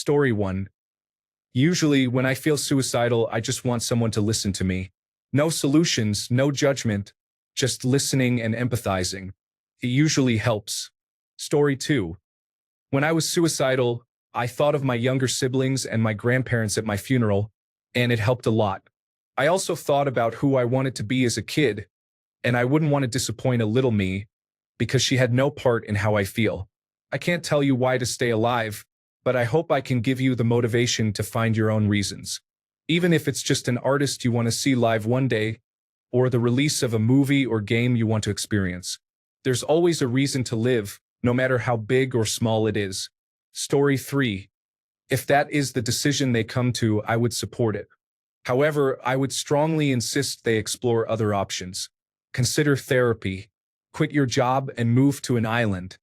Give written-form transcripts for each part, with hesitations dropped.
Story 1. Usually, when I feel suicidal, I just want someone to listen to me. No solutions, no judgment, just listening and empathizing. It usually helps. Story 2. When I was suicidal, I thought of my younger siblings and my grandparents at my funeral, and it helped a lot. I also thought about who I wanted to be as a kid, and I wouldn't want to disappoint a little me because she had no part in how I feel. I can't tell you why to stay alive, but I hope I can give you the motivation to find your own reasons. Even if it's just an artist you want to see live one day, or the release of a movie or game you want to experience. There's always a reason to live, no matter how big or small it is. Story 3. If that is the decision they come to, I would support it. However, I would strongly insist they explore other options. Consider therapy, quit your job and move to an island.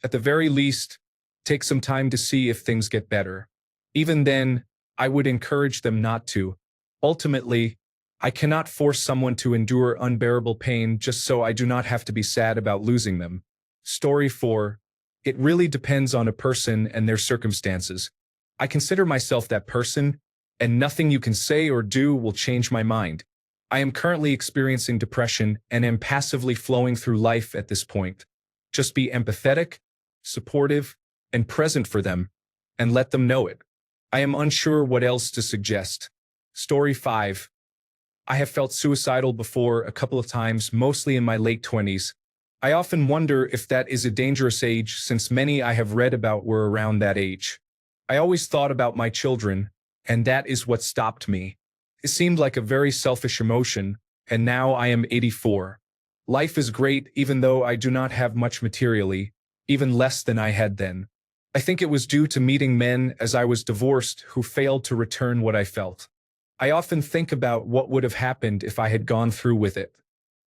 At the very least, take some time to see if things get better. Even then, I would encourage them not to. Ultimately, I cannot force someone to endure unbearable pain just so I do not have to be sad about losing them. Story 4. It really depends on a person and their circumstances. I consider myself that person, and nothing you can say or do will change my mind. I am currently experiencing depression and am passively flowing through life at this point. Just be empathetic, supportive, and present for them, and let them know it. I am unsure what else to suggest. Story 5. I have felt suicidal before a couple of times, mostly in my late 20s. I often wonder if that is a dangerous age since many I have read about were around that age. I always thought about my children, and that is what stopped me. It seemed like a very selfish emotion, and now I am 84. Life is great even though I do not have much materially, even less than I had then. I think it was due to meeting men as I was divorced who failed to return what I felt. I often think about what would have happened if I had gone through with it.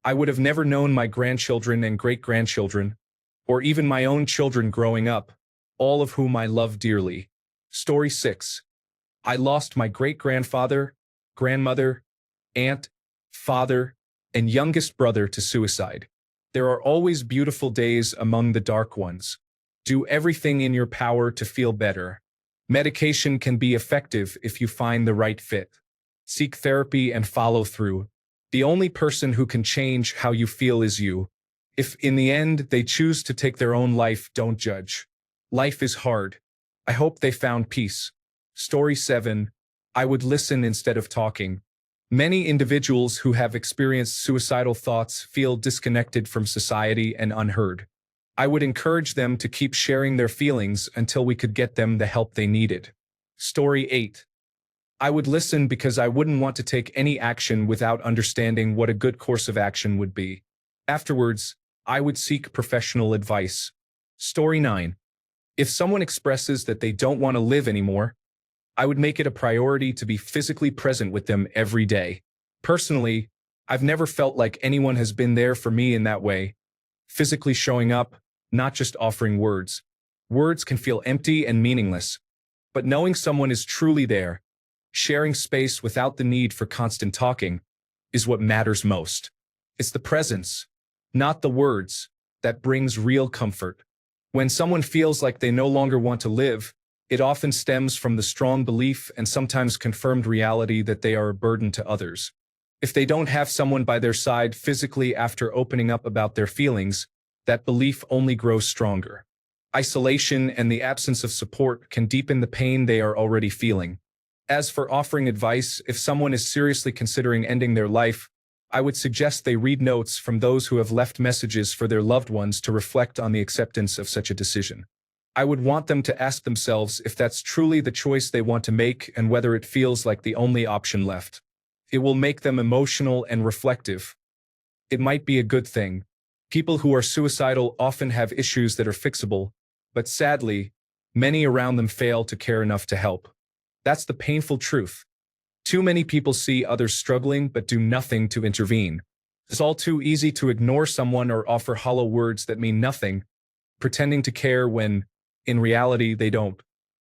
I would have never known my grandchildren and great-grandchildren, or even my own children growing up, all of whom I love dearly. Story 6. I lost my great-grandfather, grandmother, aunt, father, and youngest brother to suicide. There are always beautiful days among the dark ones. Do everything in your power to feel better. Medication can be effective if you find the right fit. Seek therapy and follow through. The only person who can change how you feel is you. If in the end they choose to take their own life, don't judge. Life is hard. I hope they found peace. Story 7. I would listen instead of talking. Many individuals who have experienced suicidal thoughts feel disconnected from society and unheard. I would encourage them to keep sharing their feelings until we could get them the help they needed. Story 8. I would listen because I wouldn't want to take any action without understanding what a good course of action would be. Afterwards, I would seek professional advice. Story 9. If someone expresses that they don't want to live anymore, I would make it a priority to be physically present with them every day. Personally, I've never felt like anyone has been there for me in that way. Physically showing up, not just offering words. Words can feel empty and meaningless, but knowing someone is truly there, sharing space without the need for constant talking, is what matters most. It's the presence, not the words, that brings real comfort. When someone feels like they no longer want to live, it often stems from the strong belief and sometimes confirmed reality that they are a burden to others. If they don't have someone by their side physically after opening up about their feelings, that belief only grows stronger. Isolation and the absence of support can deepen the pain they are already feeling. As for offering advice, if someone is seriously considering ending their life, I would suggest they read notes from those who have left messages for their loved ones to reflect on the acceptance of such a decision. I would want them to ask themselves if that's truly the choice they want to make and whether it feels like the only option left. It will make them emotional and reflective. It might be a good thing. People who are suicidal often have issues that are fixable, but sadly, many around them fail to care enough to help. That's the painful truth. Too many people see others struggling but do nothing to intervene. It's all too easy to ignore someone or offer hollow words that mean nothing, pretending to care when, in reality, they don't.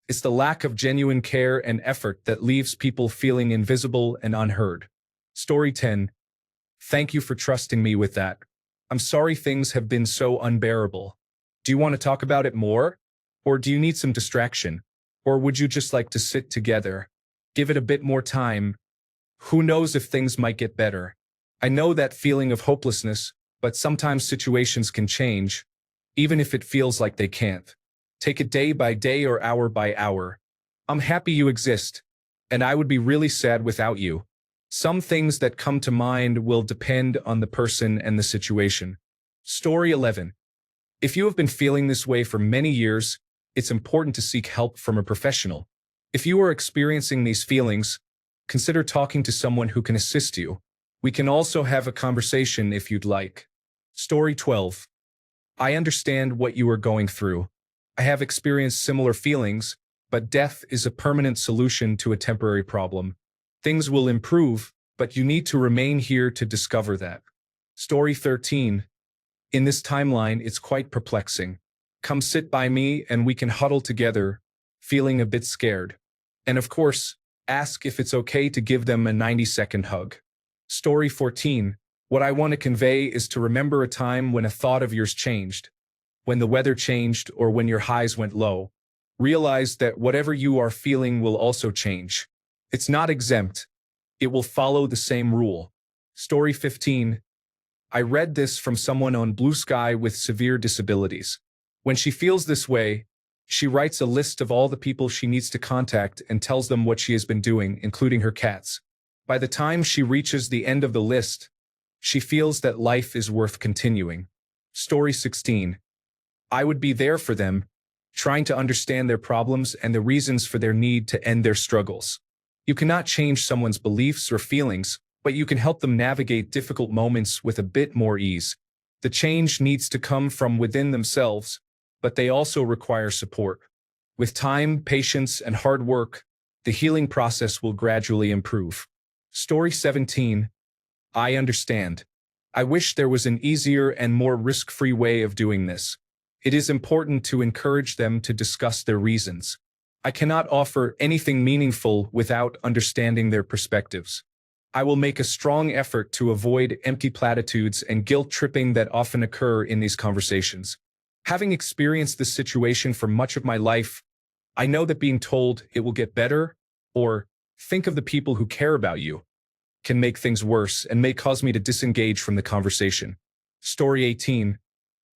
It's the lack of genuine care and effort that leaves people feeling invisible and unheard. Story 10. Thank you for trusting me with that. I'm sorry things have been so unbearable. Do you want to talk about it more? Or do you need some distraction? Or would you just like to sit together? Give it a bit more time. Who knows if things might get better? I know that feeling of hopelessness, but sometimes situations can change, even if it feels like they can't. Take it day by day or hour by hour. I'm happy you exist, and I would be really sad without you. Some things that come to mind will depend on the person and the situation. Story 11. If you have been feeling this way for many years, it's important to seek help from a professional. If you are experiencing these feelings, consider talking to someone who can assist you. We can also have a conversation if you'd like. Story 12. I understand what you are going through. I have experienced similar feelings, but death is a permanent solution to a temporary problem. Things will improve, but you need to remain here to discover that. Story 13. In this timeline, it's quite perplexing. Come sit by me and we can huddle together, feeling a bit scared. And of course, ask if it's okay to give them a 90-second hug. Story 14. What I want to convey is to remember a time when a thought of yours changed, when the weather changed or when your highs went low. Realize that whatever you are feeling will also change. It's not exempt. It will follow the same rule. Story 15. I read this from someone on Blue Sky with severe disabilities. When she feels this way, she writes a list of all the people she needs to contact and tells them what she has been doing, including her cats. By the time she reaches the end of the list, she feels that life is worth continuing. Story 16. I would be there for them, trying to understand their problems and the reasons for their need to end their struggles. You cannot change someone's beliefs or feelings, but you can help them navigate difficult moments with a bit more ease. The change needs to come from within themselves, but they also require support. With time, patience, and hard work, the healing process will gradually improve. Story 17. I understand. I wish there was an easier and more risk-free way of doing this. It is important to encourage them to discuss their reasons. I cannot offer anything meaningful without understanding their perspectives. I will make a strong effort to avoid empty platitudes and guilt-tripping that often occur in these conversations. Having experienced this situation for much of my life, I know that being told it will get better, or think of the people who care about you, can make things worse and may cause me to disengage from the conversation. Story 18.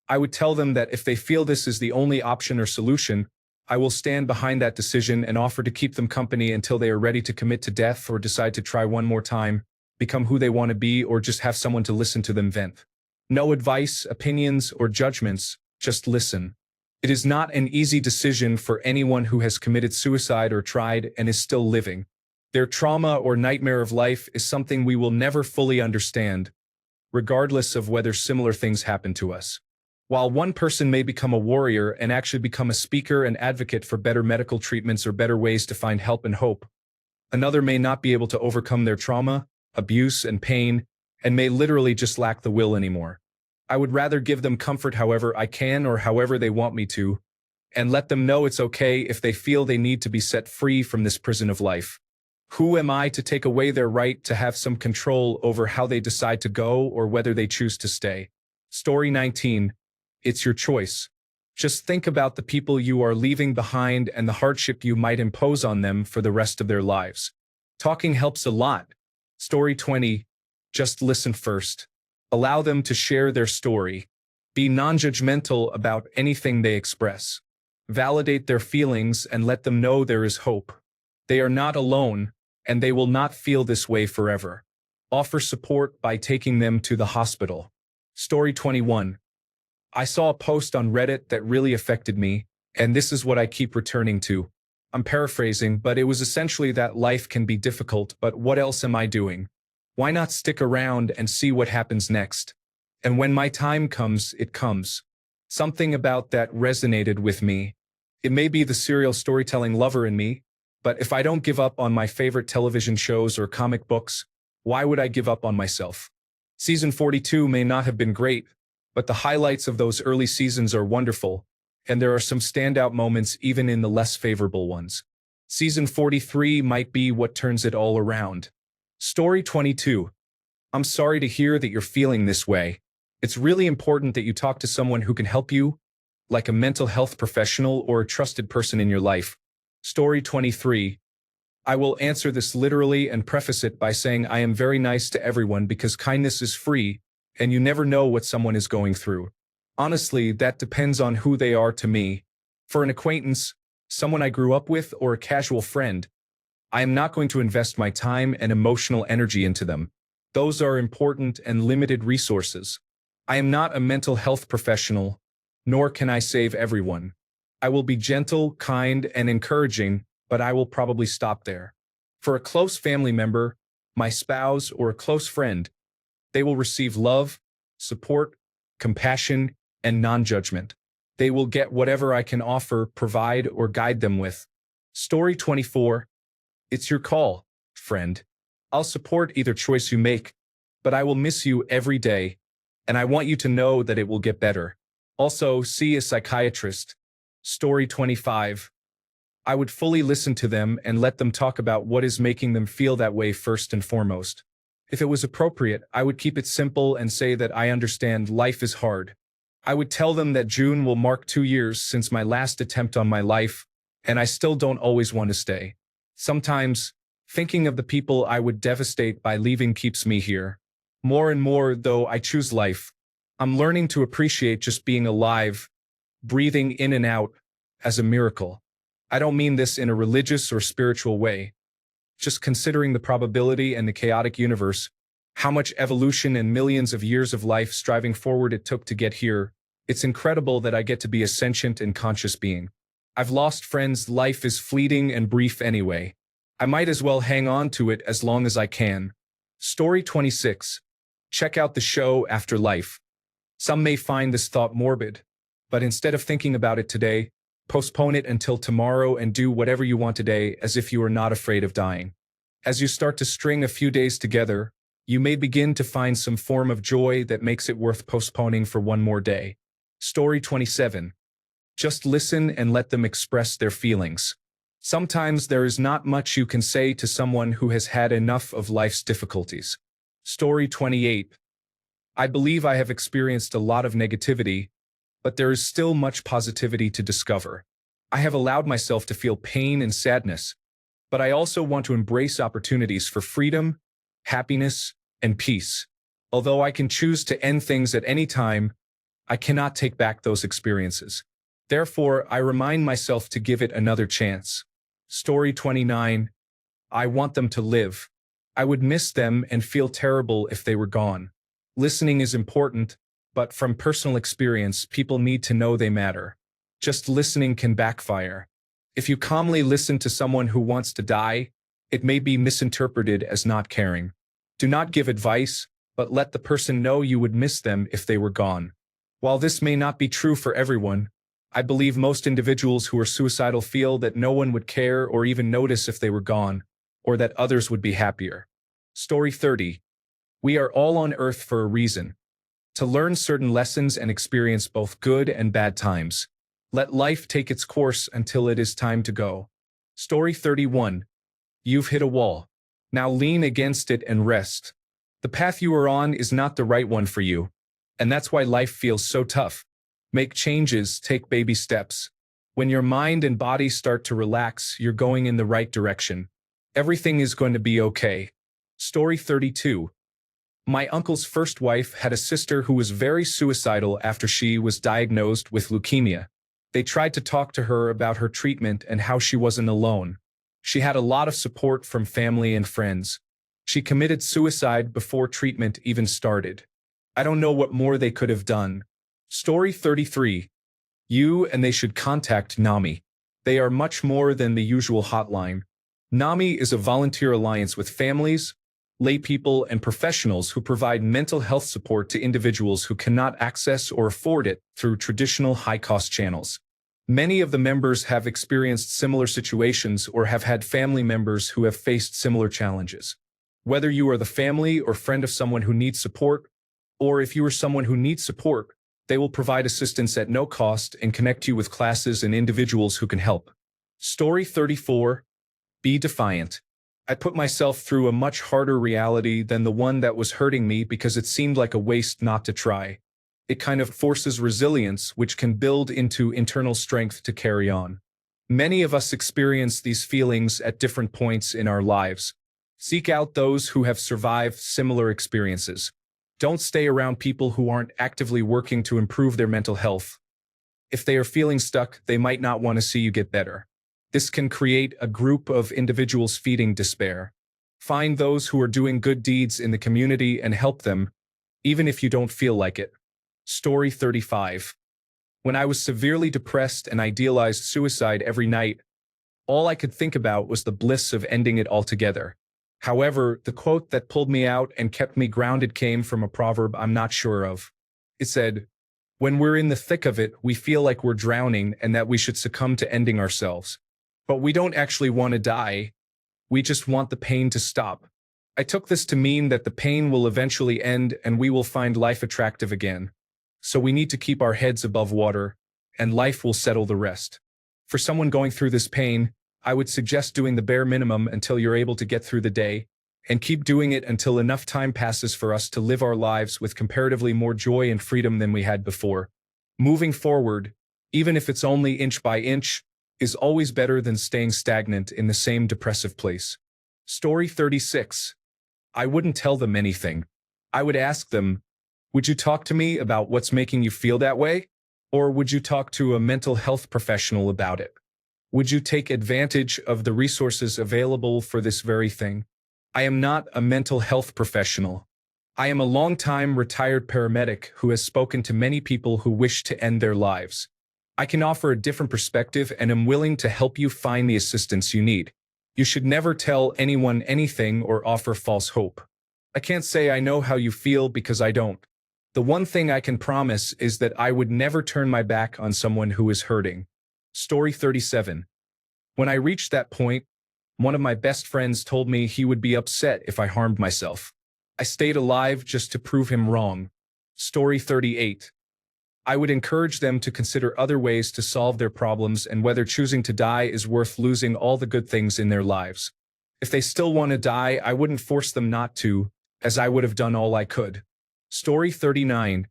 I would tell them that if they feel this is the only option or solution, I will stand behind that decision and offer to keep them company until they are ready to commit to death or decide to try one more time, become who they want to be, or just have someone to listen to them vent. No advice, opinions, or judgments, just listen. It is not an easy decision for anyone who has committed suicide or tried and is still living. Their trauma or nightmare of life is something we will never fully understand, regardless of whether similar things happen to us. While one person may become a warrior and actually become a speaker and advocate for better medical treatments or better ways to find help and hope, another may not be able to overcome their trauma, abuse, and pain, and may literally just lack the will anymore. I would rather give them comfort however I can or however they want me to, and let them know it's okay if they feel they need to be set free from this prison of life. Who am I to take away their right to have some control over how they decide to go or whether they choose to stay? Story 19. It's your choice. Just think about the people you are leaving behind and the hardship you might impose on them for the rest of their lives. Talking helps a lot. Story 20. Just listen first. Allow them to share their story. Be non-judgmental about anything they express. Validate their feelings and let them know there is hope. They are not alone, and they will not feel this way forever. Offer support by taking them to the hospital. Story 21. I saw a post on Reddit that really affected me, and this is what I keep returning to. I'm paraphrasing, but it was essentially that life can be difficult, but what else am I doing? Why not stick around and see what happens next? And when my time comes, it comes. Something about that resonated with me. It may be the serial storytelling lover in me, but if I don't give up on my favorite television shows or comic books, why would I give up on myself? Season 42 may not have been great, but the highlights of those early seasons are wonderful, and there are some standout moments even in the less favorable ones. Season 43 might be what turns it all around. Story 22. I'm sorry to hear that you're feeling this way. It's really important that you talk to someone who can help you, like a mental health professional or a trusted person in your life. Story 23. I will answer this literally and preface it by saying I am very nice to everyone because kindness is free, and you never know what someone is going through. Honestly, that depends on who they are to me. For an acquaintance, someone I grew up with, or a casual friend, I am not going to invest my time and emotional energy into them. Those are important and limited resources. I am not a mental health professional, nor can I save everyone. I will be gentle, kind, and encouraging, but I will probably stop there. For a close family member, my spouse, or a close friend, they will receive love, support, compassion, and non-judgment. They will get whatever I can offer, provide, or guide them with. Story 24. It's your call, friend. I'll support either choice you make, but I will miss you every day, and I want you to know that it will get better. Also, see a psychiatrist. Story 25. I would fully listen to them and let them talk about what is making them feel that way first and foremost. If it was appropriate, I would keep it simple and say that I understand life is hard. I would tell them that June will mark 2 years since my last attempt on my life, and I still don't always want to stay. Sometimes, thinking of the people I would devastate by leaving keeps me here. More and more, though, I choose life. I'm learning to appreciate just being alive, breathing in and out, as a miracle. I don't mean this in a religious or spiritual way. Just considering the probability and the chaotic universe, how much evolution and millions of years of life striving forward it took to get here, it's incredible that I get to be a sentient and conscious being. I've lost friends, life is fleeting and brief anyway. I might as well hang on to it as long as I can. Story 26. Check out the show After Life. Some may find this thought morbid, but instead of thinking about it today, postpone it until tomorrow and do whatever you want today as if you are not afraid of dying. As you start to string a few days together, you may begin to find some form of joy that makes it worth postponing for one more day. Story 27. Just listen and let them express their feelings. Sometimes there is not much you can say to someone who has had enough of life's difficulties. Story 28. I believe I have experienced a lot of negativity, but there is still much positivity to discover. I have allowed myself to feel pain and sadness, but I also want to embrace opportunities for freedom, happiness, and peace. Although I can choose to end things at any time, I cannot take back those experiences. Therefore, I remind myself to give it another chance. Story 29. I want them to live. I would miss them and feel terrible if they were gone. Listening is important, but from personal experience, people need to know they matter. Just listening can backfire. If you calmly listen to someone who wants to die, it may be misinterpreted as not caring. Do not give advice, but let the person know you would miss them if they were gone. While this may not be true for everyone, I believe most individuals who are suicidal feel that no one would care or even notice if they were gone, or that others would be happier. Story 30. We are all on Earth for a reason. To learn certain lessons and experience both good and bad times. Let life take its course until it is time to go. Story 31. You've hit a wall. Now lean against it and rest. The path you are on is not the right one for you, and that's why life feels so tough. Make changes, take baby steps. When your mind and body start to relax, you're going in the right direction. Everything is going to be okay. Story 32. My uncle's first wife had a sister who was very suicidal after she was diagnosed with leukemia. They tried to talk to her about her treatment and how she wasn't alone. She had a lot of support from family and friends. She committed suicide before treatment even started. I don't know what more they could have done. Story 33. You and they should contact NAMI. They are much more than the usual hotline. NAMI is a volunteer alliance with families, laypeople, and professionals who provide mental health support to individuals who cannot access or afford it through traditional high-cost channels. Many of the members have experienced similar situations or have had family members who have faced similar challenges. Whether you are the family or friend of someone who needs support, or if you are someone who needs support, they will provide assistance at no cost and connect you with classes and individuals who can help. Story 34. Be defiant. I put myself through a much harder reality than the one that was hurting me because it seemed like a waste not to try. It kind of forces resilience, which can build into internal strength to carry on. Many of us experience these feelings at different points in our lives. Seek out those who have survived similar experiences. Don't stay around people who aren't actively working to improve their mental health. If they are feeling stuck, they might not want to see you get better. This can create a group of individuals feeding despair. Find those who are doing good deeds in the community and help them, even if you don't feel like it. Story 35. When I was severely depressed and idealized suicide every night, all I could think about was the bliss of ending it altogether. However, the quote that pulled me out and kept me grounded came from a proverb I'm not sure of. It said, "When we're in the thick of it, we feel like we're drowning and that we should succumb to ending ourselves. But we don't actually want to die. We just want the pain to stop." I took this to mean that the pain will eventually end and we will find life attractive again. So we need to keep our heads above water, and life will settle the rest. For someone going through this pain, I would suggest doing the bare minimum until you're able to get through the day, and keep doing it until enough time passes for us to live our lives with comparatively more joy and freedom than we had before. Moving forward, even if it's only inch by inch, is always better than staying stagnant in the same depressive place. Story 36. I wouldn't tell them anything. I would ask them, "Would you talk to me about what's making you feel that way? Or would you talk to a mental health professional about it? Would you take advantage of the resources available for this very thing?" I am not a mental health professional. I am a long-time retired paramedic who has spoken to many people who wish to end their lives. I can offer a different perspective and am willing to help you find the assistance you need. You should never tell anyone anything or offer false hope. I can't say I know how you feel because I don't. The one thing I can promise is that I would never turn my back on someone who is hurting. Story 37. When I reached that point, one of my best friends told me he would be upset if I harmed myself. I stayed alive just to prove him wrong. Story 38. I would encourage them to consider other ways to solve their problems and whether choosing to die is worth losing all the good things in their lives. If they still want to die, I wouldn't force them not to, as I would have done all I could. Story 39.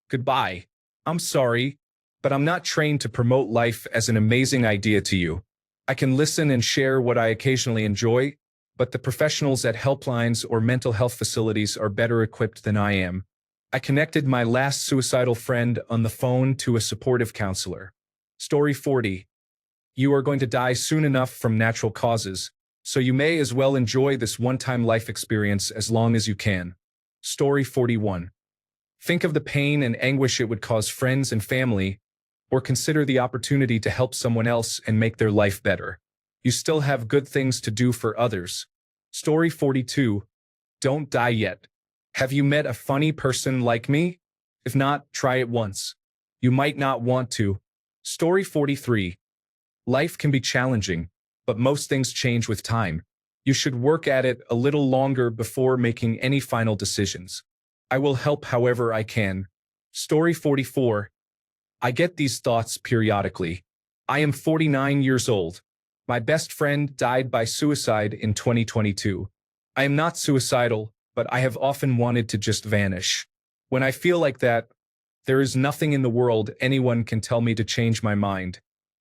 Goodbye. I'm sorry, but I'm not trained to promote life as an amazing idea to you. I can listen and share what I occasionally enjoy, but the professionals at helplines or mental health facilities are better equipped than I am. I connected my last suicidal friend on the phone to a supportive counselor. Story 40. You are going to die soon enough from natural causes, so you may as well enjoy this one-time life experience as long as you can. Story 41. Think of the pain and anguish it would cause friends and family, or consider the opportunity to help someone else and make their life better. You still have good things to do for others. Story 42. Don't die yet. Have you met a funny person like me? If not, try it once. You might not want to. Story 43. Life can be challenging, but most things change with time. You should work at it a little longer before making any final decisions. I will help however I can. Story 44. I get these thoughts periodically. I am 49 years old. My best friend died by suicide in 2022. I am not suicidal, but I have often wanted to just vanish. When I feel like that, there is nothing in the world anyone can tell me to change my mind.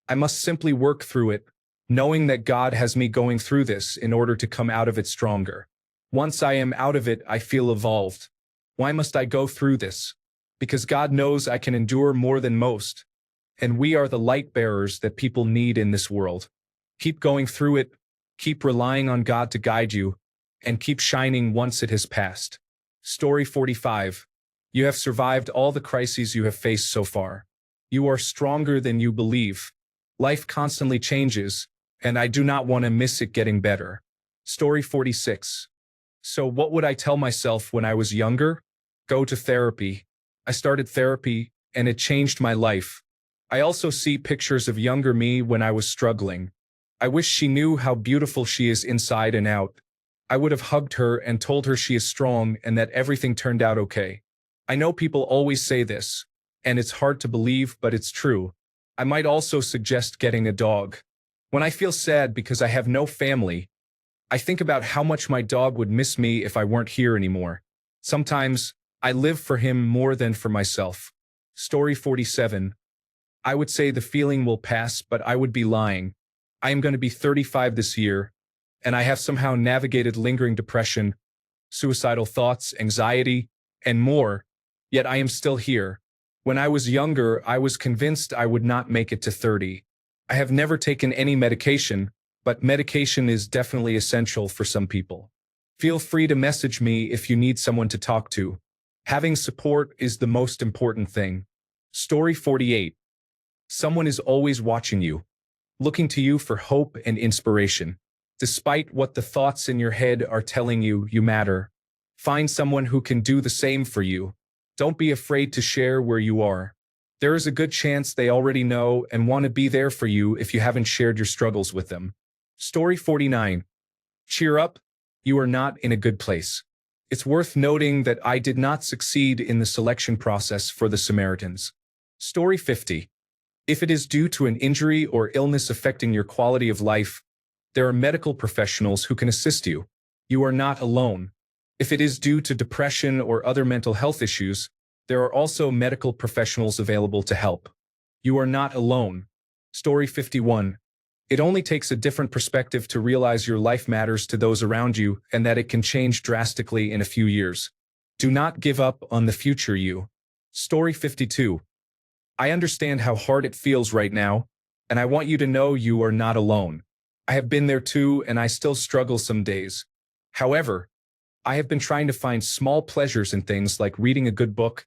I must simply work through it, knowing that God has me going through this in order to come out of it stronger. Once I am out of it, I feel evolved. Why must I go through this? Because God knows I can endure more than most, and we are the light bearers that people need in this world. Keep going through it, keep relying on God to guide you, and keep shining once it has passed. Story 45. You have survived all the crises you have faced so far. You are stronger than you believe. Life constantly changes, and I do not want to miss it getting better. Story 46. So what would I tell myself when I was younger? Go to therapy. I started therapy, and it changed my life. I also see pictures of younger me when I was struggling. I wish she knew how beautiful she is inside and out. I would have hugged her and told her she is strong and that everything turned out okay. I know people always say this, and it's hard to believe, but it's true. I might also suggest getting a dog. When I feel sad because I have no family, I think about how much my dog would miss me if I weren't here anymore. Sometimes, I live for him more than for myself. Story 47. I would say the feeling will pass, but I would be lying. I am going to be 35 this year, and I have somehow navigated lingering depression, suicidal thoughts, anxiety, and more, yet I am still here. When I was younger, I was convinced I would not make it to 30. I have never taken any medication, but medication is definitely essential for some people. Feel free to message me if you need someone to talk to. Having support is the most important thing. Story 48. Someone is always watching you, looking to you for hope and inspiration. Despite what the thoughts in your head are telling you, you matter. Find someone who can do the same for you. Don't be afraid to share where you are. There is a good chance they already know and want to be there for you if you haven't shared your struggles with them. Story 49. Cheer up, you are not in a good place. It's worth noting that I did not succeed in the selection process for the Samaritans. Story 50. If it is due to an injury or illness affecting your quality of life, there are medical professionals who can assist you. You are not alone. If it is due to depression or other mental health issues, there are also medical professionals available to help. You are not alone. Story 51. It only takes a different perspective to realize your life matters to those around you and that it can change drastically in a few years. Do not give up on the future you. Story 52. I understand how hard it feels right now, and I want you to know you are not alone. I have been there too, and I still struggle some days. However, I have been trying to find small pleasures in things like reading a good book,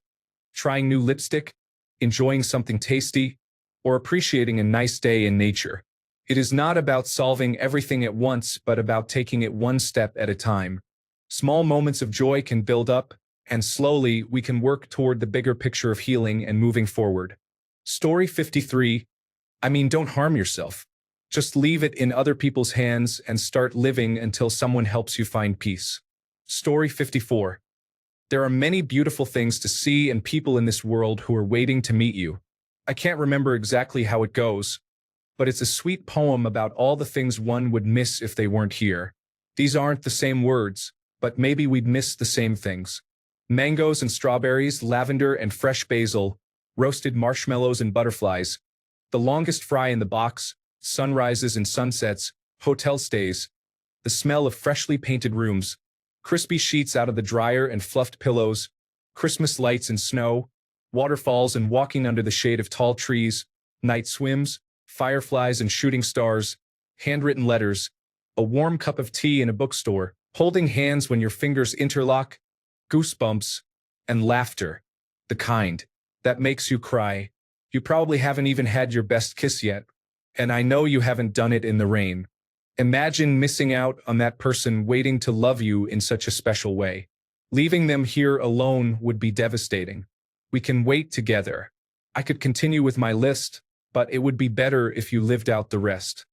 trying new lipstick, enjoying something tasty, or appreciating a nice day in nature. It is not about solving everything at once, but about taking it one step at a time. Small moments of joy can build up, and slowly we can work toward the bigger picture of healing and moving forward. Story 53. Don't harm yourself. Just leave it in other people's hands and start living until someone helps you find peace. Story 54. There are many beautiful things to see and people in this world who are waiting to meet you. I can't remember exactly how it goes, but it's a sweet poem about all the things one would miss if they weren't here. These aren't the same words, but maybe we'd miss the same things. Mangoes and strawberries, lavender and fresh basil, roasted marshmallows and butterflies, the longest fry in the box, sunrises and sunsets, hotel stays, the smell of freshly painted rooms, crispy sheets out of the dryer and fluffed pillows, Christmas lights and snow, waterfalls and walking under the shade of tall trees, night swims, fireflies and shooting stars, handwritten letters, a warm cup of tea in a bookstore, holding hands when your fingers interlock, goosebumps, and laughter, the kind that makes you cry. You probably haven't even had your best kiss yet, and I know you haven't done it in the rain. Imagine missing out on that person waiting to love you in such a special way. Leaving them here alone would be devastating. We can wait together. I could continue with my list, but it would be better if you lived out the rest.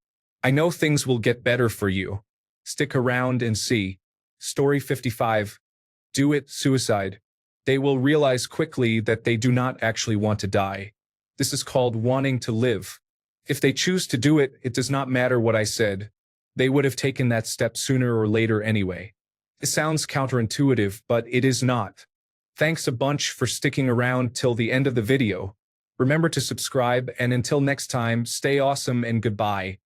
I know things will get better for you. Stick around and see. Story 55. Do it, suicide. They will realize quickly that they do not actually want to die. This is called wanting to live. If they choose to do it, it does not matter what I said. They would have taken that step sooner or later anyway. It sounds counterintuitive, but it is not. Thanks a bunch for sticking around till the end of the video. Remember to subscribe, and until next time, stay awesome and goodbye.